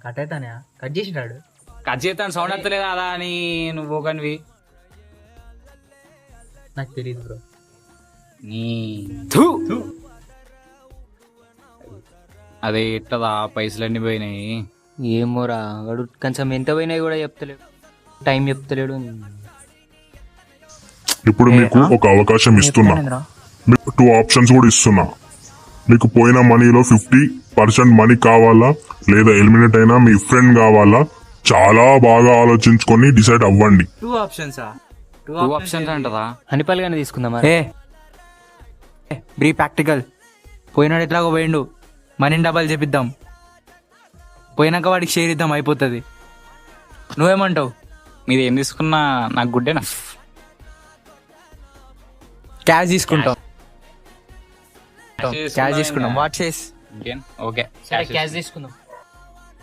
Cut అవుతానే cut చేసినాడు. Cut చేస్తాను సౌండ్ వస్తలేదు అదా అని నువ్వు ఒకనివి. నాకు తెలియదు బ్రో. నీ థూ. అదే ఇట్టదా పైసలన్నీ పోయినాయి. ఏమోరా వాడు కొంచెం ఎంత పోయినాయి కూడా చెప్తలేడు, టైం చెప్తలేడు. ఇప్పుడు మీకు ఒక అవకాశం ఇస్తున్నా, మీకు 2 ఆప్షన్స్ కూడా ఇస్తున్నా. మీకు పోయిన మనీలో 50% మనీ కావాలా లేదా ఎలిమినేట్ అయినా మీ ఫ్రెండ్ కావాలా? చాలా బాగా ఆలోచించుకొని డిసైడ్ అవ్వండి. 2 ఆప్షన్స్ 2 ఆప్షన్స్ అంటదా? అనిపల్గానే తీసుకుందామా? బ్రీ ప్రాక్టికల్. పోయినాడు ఎట్లాగో పోయిండు, మనీ డబల్ చేపిద్దాం. పోయినాక వాడికి షేర్ ఇద్దాం, అయిపోతుంది. నువ్వేమంటావు? మీరు ఏం తీసుకున్నా నాకు గుడ్డేనా? క్యాష్ తీసుకుంటాం. క్యాష్ తీసుకుంటాం. వాట్ చేసి ఓకే క్యాష్ తీసుకుందాం.